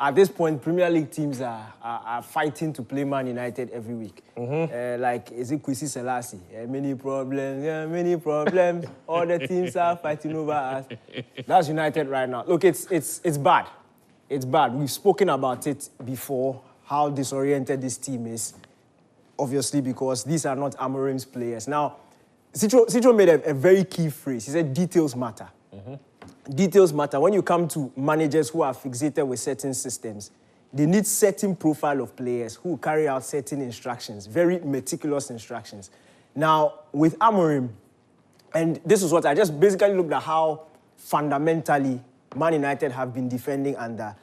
at this point, Premier League teams are fighting to play Man United every week. Like, is it Kwesi Selassie? Many problems. All the teams are fighting over us. That's United right now. Look, it's bad. It's bad. We've spoken about it before, how disoriented this team is. Obviously, because these are not Amorim's players. Now, Sitso made a very key phrase. He said, details matter. Details matter. When you come to managers who are fixated with certain systems, they need certain profile of players who carry out certain instructions, very meticulous instructions. Now, with Amorim, and this is what I just basically looked at how fundamentally Man United have been defending under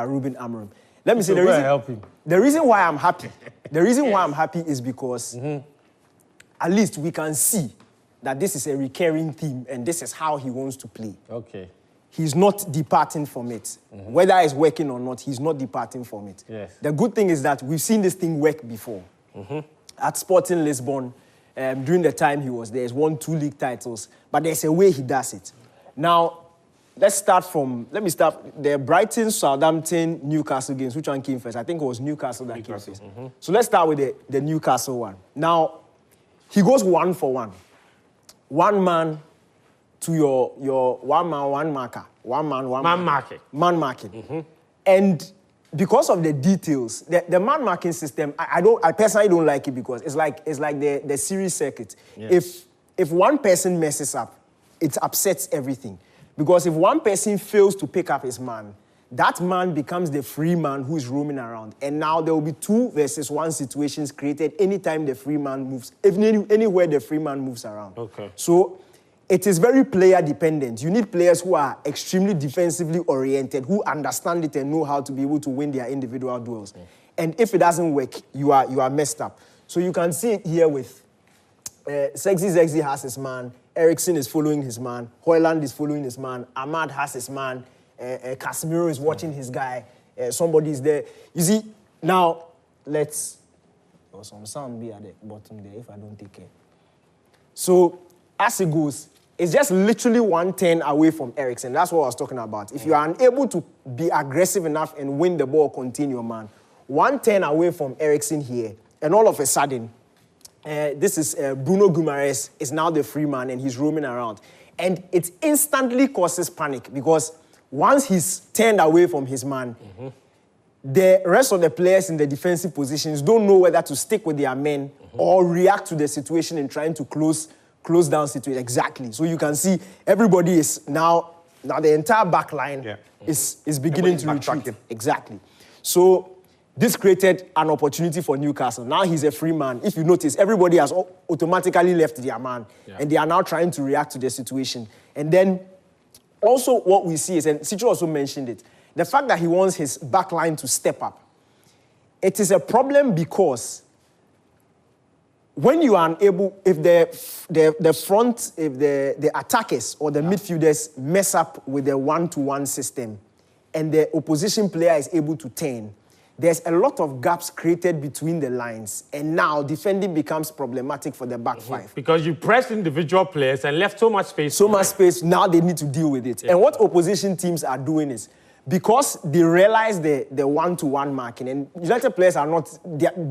Ruben Amorim. Let me say the reason why I'm happy. The reason why I'm happy is because at least we can see that this is a recurring theme and this is how he wants to play. Okay. He's not departing from it. Whether it's working or not, he's not departing from it. Yes. The good thing is that we've seen this thing work before. At Sporting Lisbon, during the time he was there, he's won 2 league titles, but there's a way he does it. Now, let me start the Brighton, Southampton, Newcastle games. Which one came first? I think it was Newcastle that came first. So let's start with the Newcastle one. Now, he goes 1 for 1. 1 man to your 1 man, 1 marker. 1 man, 1 man marking. Man marking. And because of the details, the man marking system, I personally don't like it because it's like the series circuit. Yes. If one person messes up, it upsets everything. Because if one person fails to pick up his man, that man becomes the free man who is roaming around. And now there will be 2 versus 1 situations created anytime the free man moves, anywhere the free man moves around. Okay. So it is very player dependent. You need players who are extremely defensively oriented, who understand it and know how to be able to win their individual duels. And if it doesn't work, you are messed up. So you can see it here with Zexi has his man, Eriksen is following his man, Højlund is following his man, Ahmad has his man, Casemiro is watching his guy, somebody is there. You see, now, there's some sound be at the bottom there if I don't take care. So, as it goes, it's just literally 1-10 away from Eriksen. That's what I was talking about. If you are unable to be aggressive enough and win the ball, continue, man. 1-10 away from Eriksen here, and all of a sudden, this is Bruno Guimaraes is now the free man and he's roaming around. And it instantly causes panic because once he's turned away from his man, the rest of the players in the defensive positions don't know whether to stick with their men or react to the situation and trying to close down situation. Exactly. So you can see everybody is now the entire back line is beginning to retreat. Exactly. So this created an opportunity for Newcastle. Now he's a free man. If you notice, everybody has automatically left their man. And they are now trying to react to the situation. And then also what we see is, and Sitso also mentioned it, the fact that he wants his back line to step up. It is a problem because when you are unable, if the attackers or the midfielders mess up with the 1-to-1 system and the opposition player is able to turn, there's a lot of gaps created between the lines, and now defending becomes problematic for the back 5. Because you pressed individual players and left so much space. So much space, now they need to deal with it. And what opposition teams are doing is, because they realize the 1-to-1 marking, and United players are not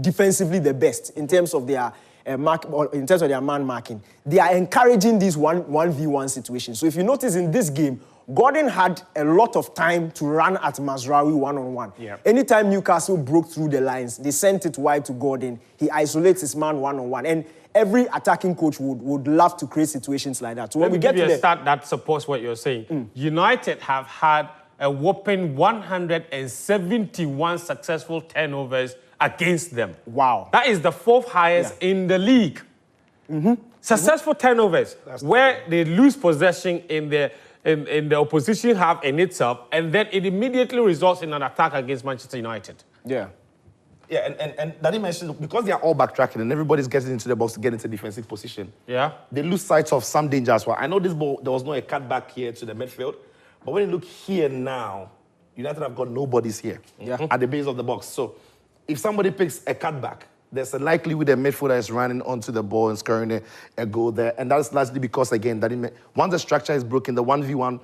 defensively the best in terms of their in terms of their man marking, they are encouraging these 1v1 situations. So if you notice in this game, Gordon had a lot of time to run at Mazraoui one-on-one. Anytime Newcastle broke through the lines, they sent it wide to Gordon. He isolates his man one-on-one. And every attacking coach would love to create situations like that. So when we get to the stat that supports what you're saying. United have had a whopping 171 successful turnovers against them. Wow. That is the 4th highest in the league. Successful turnovers, where they lose possession in the opposition half in itself, and then it immediately results in an attack against Manchester United. Yeah, and Dani mentioned, because they are all backtracking and everybody's getting into the box to get into defensive position, they lose sight of some danger as well. I know this ball, there was no a cut back here to the midfield, but when you look here now, United have got nobodies here at the base of the box. So if somebody picks a cut back, there's a likelihood that midfielder is running onto the ball and scoring a goal there. And that's largely because, again, once the structure is broken, the 1v1,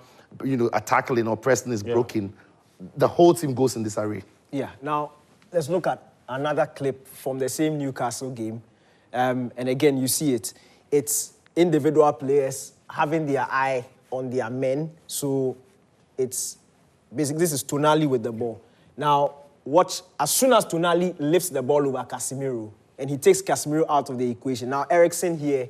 tackling or pressing is broken, the whole team goes in disarray. Yeah, now let's look at another clip from the same Newcastle game. And again, you see it. It's individual players having their eye on their men. So it's basically, this is Tonali with the ball. Now, watch, as soon as Tonali lifts the ball over Casemiro, and he takes Casemiro out of the equation. Now, Eriksen here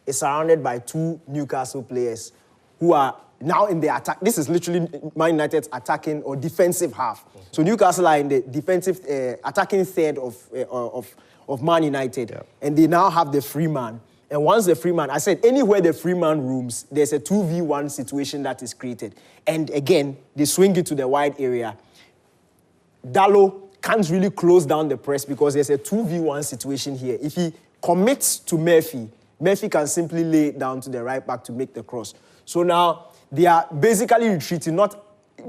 is surrounded by 2 Newcastle players who are now in the attack. This is literally Man United's attacking or defensive half. So Newcastle are in the defensive, attacking third of Man United. Yeah. And they now have the free man. And once the free man, I said, anywhere the free man rooms, there's a 2v1 situation that is created. And again, they swing it to the wide area. Dalot can't really close down the press because there's a 2v1 situation here. If he commits to Murphy, Murphy can simply lay it down to the right back to make the cross. So now they are basically retreating, not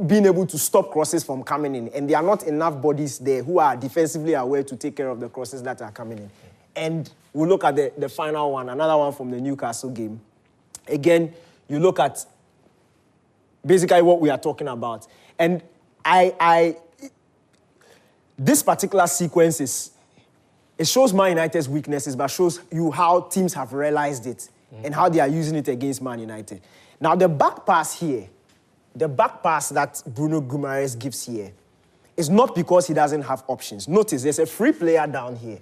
being able to stop crosses from coming in. And there are not enough bodies there who are defensively aware to take care of the crosses that are coming in. And we'll look at the final one, another one from the Newcastle game. Again, you look at basically what we are talking about. And this particular sequence it shows Man United's weaknesses, but shows you how teams have realized it and how they are using it against Man United. Now, the back pass here, the back pass that Bruno Guimaraes gives here is not because he doesn't have options. Notice, there's a free player down here.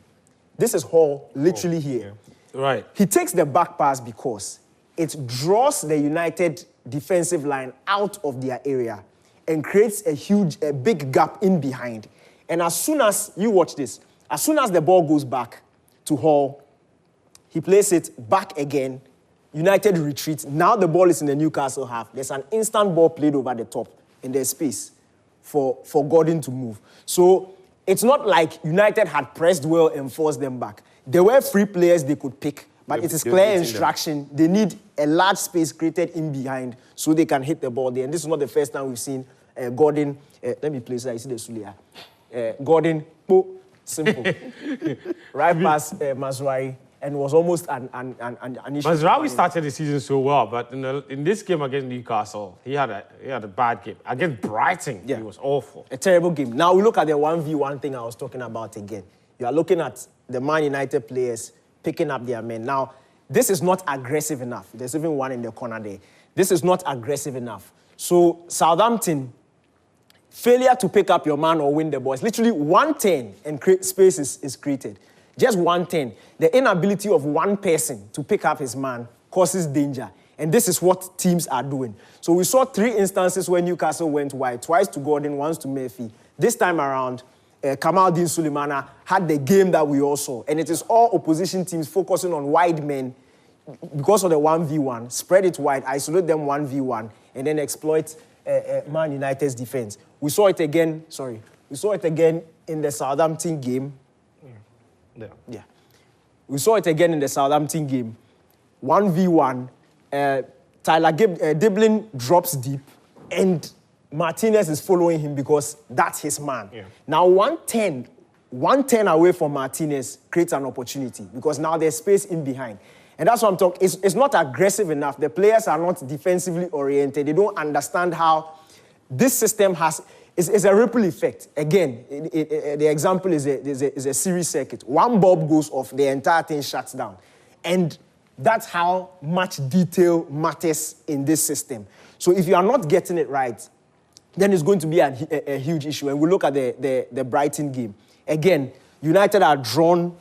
This is Hall, literally here. Yeah. Right. He takes the back pass because it draws the United defensive line out of their area and creates a big gap in behind. And as soon as, you watch this, as soon as the ball goes back to Hall, he plays it back again, United retreats. Now the ball is in the Newcastle half. There's an instant ball played over the top, and there's space for Gordon to move. So it's not like United had pressed well and forced them back. There were free players they could pick, but it is clear instruction. They need a large space created in behind so they can hit the ball there. And this is not the first time we've seen Gordon. Let me place that. You see the Sulia. Gordon, simple. Right past Mazraoui, and was almost an issue. Mazraoui started the season so well, but in this game against Newcastle, he had a bad game. Against Brighton, He was awful. A terrible game. Now we look at the 1v1 thing I was talking about again. You are looking at the Man United players picking up their men. Now, this is not aggressive enough. There's even one in the corner there. This is not aggressive enough. So Southampton, failure to pick up your man or win the ball. It's literally 1-10 and space is created. Just 1-10. The inability of one person to pick up his man causes danger. And this is what teams are doing. So we saw 3 instances where Newcastle went wide. Twice to Gordon, once to Murphy. This time around, Kamaldeen Sulemana had the game that we all saw. And it is all opposition teams focusing on wide men because of the 1v1. Spread it wide, isolate them 1v1, and then exploit Man United's defense. We saw it again, in the Southampton game. Yeah. We saw it again in the Southampton game. 1v1, Tyler Diblin drops deep, and Martinez is following him because that's his man. Yeah. Now, 110 away from Martinez creates an opportunity because now there's space in behind. And that's what I'm talking. It's not aggressive enough. The players are not defensively oriented. They don't understand how this system is a ripple effect. Again, the example is a series circuit. One bulb goes off, the entire thing shuts down. And that's how much detail matters in this system. So if you are not getting it right, then it's going to be a huge issue. And we look at the Brighton game. Again, United are drawn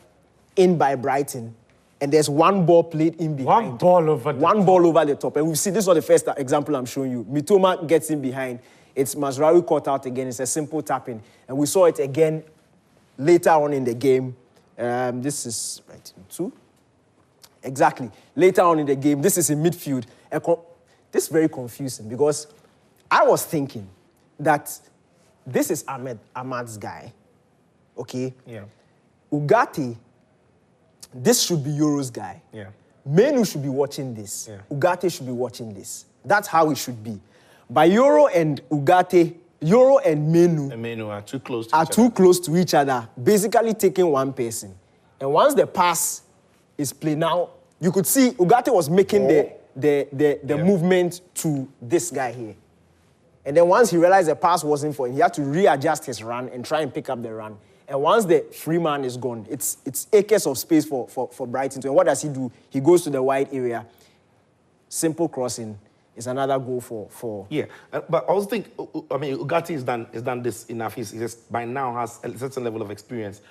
in by Brighton. And there's one ball played in behind. One ball over the top. And we see, this is not the first example I'm showing you. Mitoma gets in behind. It's Mazraoui caught out again. It's a simple tapping. And we saw it again later on in the game. This is right, 2. Exactly. Later on in the game, this is in midfield. This is very confusing because I was thinking that this is Ahmad's guy. Okay? Yeah. Ugarte, this should be Euro's guy. Yeah. Menu should be watching this. Yeah. Ugarte should be watching this. That's how it should be. But Euro and Ugarte, Euro and Menu are too close to each other, basically taking one person. And once the pass is played, now you could see Ugarte was making the movement to this guy here. And then once he realized the pass wasn't for him, he had to readjust his run and try and pick up the run. And once the free man is gone, it's acres of space for Brighton. And what does he do? He goes to the wide area. Simple crossing is another goal for. Yeah, but I also think, I mean, Ugarte has done this enough. He just by now has a certain level of experience.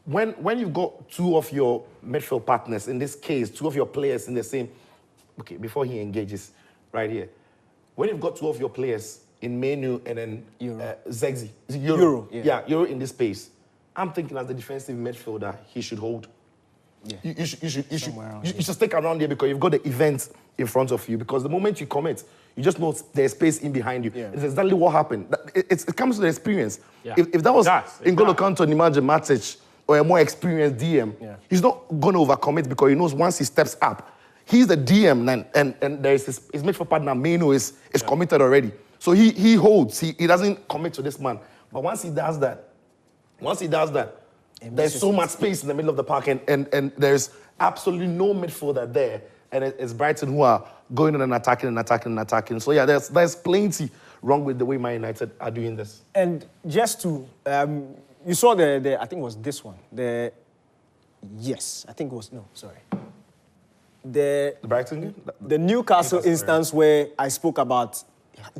When you've got two of your midfield partners, in this case, two of your players in the same, okay, before he engages, right here, when you've got two of your players in Menu and then Zegzi, Euro in this space, I'm thinking as the defensive midfielder, he should hold. Yeah. You should stick around there because you've got the event in front of you. Because the moment you commit, you just know there's space in behind you. Yeah. It's exactly what happened. It comes to the experience. Yeah. If that was N'Golo Kante, Nemanja Matic, or a more experienced DM, he's not going to overcommit because he knows once he steps up, he's the DM and there's his midfield partner, Meno, is committed already. So he holds. He doesn't commit to this man. But once he does that, there's so much space in the middle of the park and there's absolutely no midfielder there. And it's Brighton who are going on and attacking. So yeah, there's plenty wrong with the way Man United are doing this. And just to, you saw the I think it was this one. The Brighton game? The Newcastle instance where I spoke about,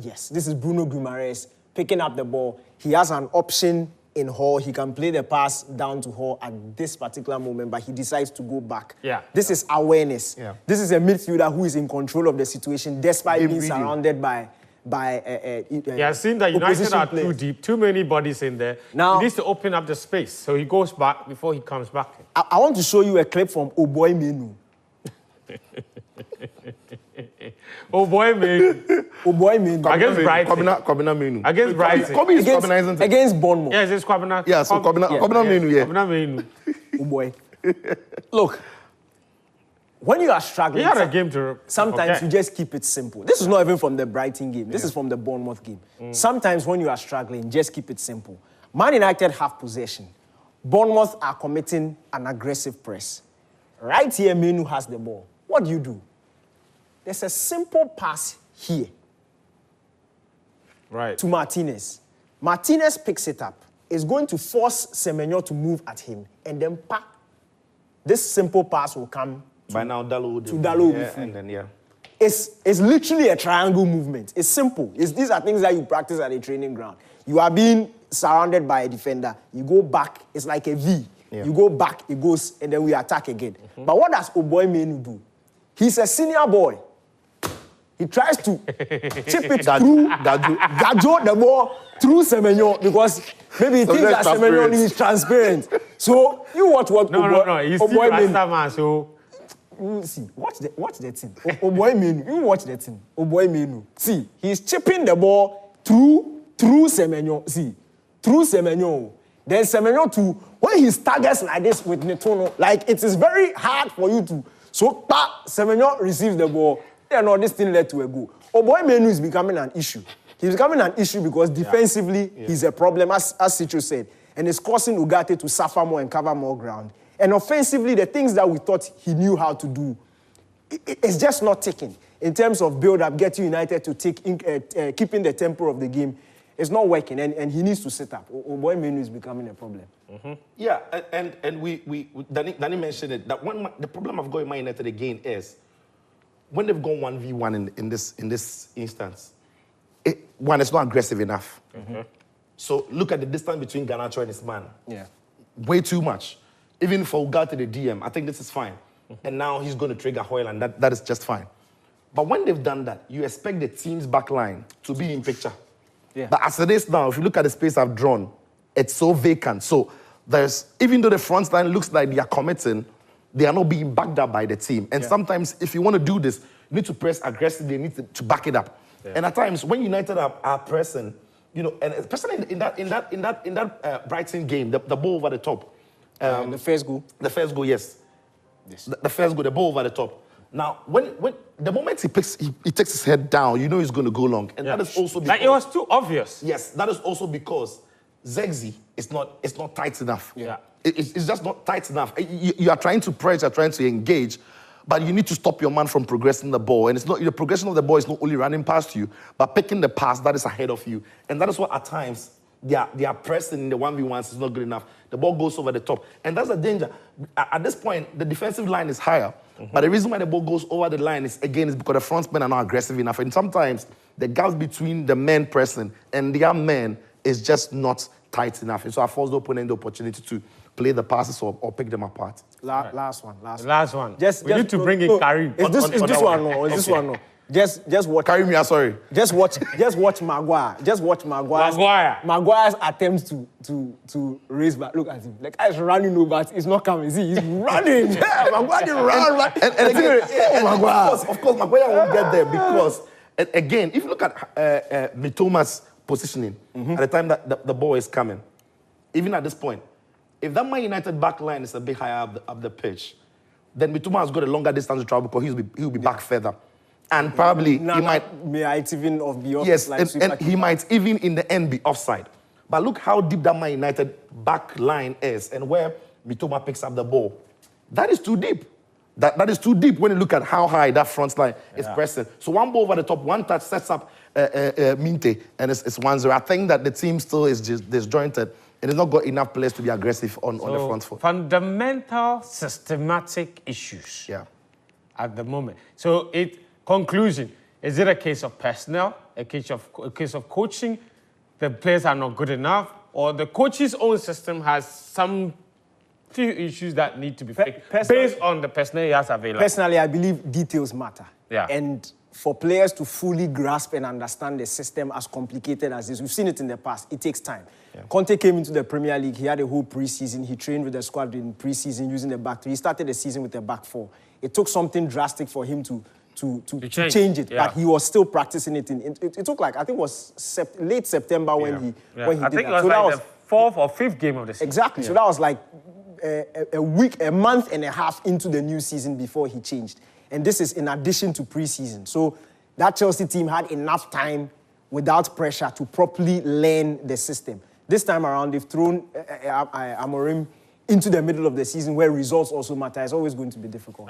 yes, this is Bruno Guimaraes picking up the ball. He has an option in Hall. He can play the pass down to Hall at this particular moment, but he decides to go back. Yeah. This is awareness. Yeah. This is a midfielder who is in control of the situation despite being surrounded by I've seen that United are too deep, too many bodies in there. Now, he needs to open up the space, so he goes back before he comes back. I want to show you a clip from Menu. Menu. Against Brighton. Kwabena Menu. Against Brighton. Against Bournemouth. Yes, it's Kwabena. Yeah, so Kwabena Menu, yeah. Kwabena Menu. Look, when you are struggling, he had a game to sometimes you just keep it simple. This is not even from the Brighton game. This is from the Bournemouth game. Sometimes when you are struggling, just keep it simple. Man United have possession. Bournemouth are committing an aggressive press. Right here, Menu has the ball. What do? There's a simple pass here. Right. To Martinez. Martinez picks it up. Is going to force Semenyo to move at him. And then this simple pass will come by now, Dalot and then, It's literally a triangle movement. It's simple. These are things that you practice at a training ground. You are being surrounded by a defender. You go back. It's like a V. Yeah. You go back, it goes, and then we attack again. But what does Menu do? He's a senior boy. He tries to chip it through Gajo the ball through Semenyo because maybe he thinks that Semenyo is transparent. So you watch what No, he's still Rastaman, so... See, watch the thing. Menu, you watch the thing. Menu. See, he's chipping the ball through Semenyo. See, through Semenyo. Then Semenyo too, when he staggers like this with Netono, like it is very hard for you to. So Semenyo receives the ball. This thing led to a goal. Menu is becoming an issue. He's becoming an issue because defensively he's a problem, as Sitso said, and it's causing Ugarte to suffer more and cover more ground. And offensively, the things that we thought he knew how to do, it's just not ticking. In terms of build-up, getting United to keeping the tempo of the game, it's not working, and he needs to sit up. Menu is becoming a problem. Yeah, and Dani mentioned it, that the problem I've got in Man United again is, when they've gone 1v1 in this instance, it's not aggressive enough. So look at the distance between Garnacho and his man. Yeah. Way too much. Even for Ugarte the DM, I think this is fine. And now he's going to trigger Hoyle, and that is just fine. But when they've done that, you expect the team's back line to be in picture. Yeah. But as it is now, if you look at the space I've drawn, it's so vacant. So even though the front line looks like they are committing, they are not being backed up by the team. And sometimes, if you want to do this, you need to press aggressively, you need to back it up. Yeah. And at times, when United are pressing, and especially in that Brighton game, the ball over the top. The first goal? The first goal, yes. The first goal, the ball over the top. Now, when the moment he takes his head down, you know he's going to go long. And that is also because... Like, it was too obvious. Yes, that is also because Zegzi is not tight enough. Yeah. It's just not tight enough. You are trying to press, you're trying to engage, but you need to stop your man from progressing the ball. And it's not the progression of the ball is not only running past you, but picking the pass that is ahead of you. And that is what at times they are pressing in the 1v1s is not good enough. The ball goes over the top. And that's a danger. At this point, the defensive line is higher. But the reason why the ball goes over the line is because the front men are not aggressive enough. And sometimes the gaps between the men pressing and the young men is just not tight enough. And so I force the opponent the opportunity to play the passes or pick them apart. Last one. We need to bring in Karim. Is this one no? Just watch. Karim, yeah, sorry. Just watch Maguire. Just watch Maguire's attempts to raise back. Look at him. Like he's running over. It's not coming. See, he's running. Yeah, Maguire run. And again, Maguire. Of course, Maguire won't get there because again, if you look at Mitoma's positioning at the time that the ball is coming, even at this point, if that Man United back line is a bit higher up the pitch, then Mitoma has got a longer distance to travel because he'll be back further. And probably he might even be off. Yes, and he might even in the end be offside. But look how deep that Man United back line is and where Mitoma picks up the ball. That is too deep. That is too deep when you look at how high that front line is pressing. So one ball over the top, one touch sets up Minte, and it's 1-0. I think that the team still is just disjointed and it's not got enough players to be aggressive on the front foot. Fundamental, systematic issues at the moment. So conclusion, is it a case of personnel, a case of coaching, the players are not good enough, or the coach's own system has some few issues that need to be fixed based on the personnel he has available? Personally, I believe details matter. Yeah. And for players to fully grasp and understand the system as complicated as this, we've seen it in the past, it takes time. Yeah. Conte came into the Premier League, he had a whole pre-season, he trained with the squad in pre-season using the back three. He started the season with the back four. It took something drastic for him to change it, but he was still practicing it. It took like, I think it was late September when he did that. I think it was so like the fourth or fifth game of the season. Exactly, so that was like a month and a half into the new season before he changed. And this is in addition to pre-season. So that Chelsea team had enough time without pressure to properly learn the system. This time around, they've thrown Amorim into the middle of the season where results also matter. It's always going to be difficult.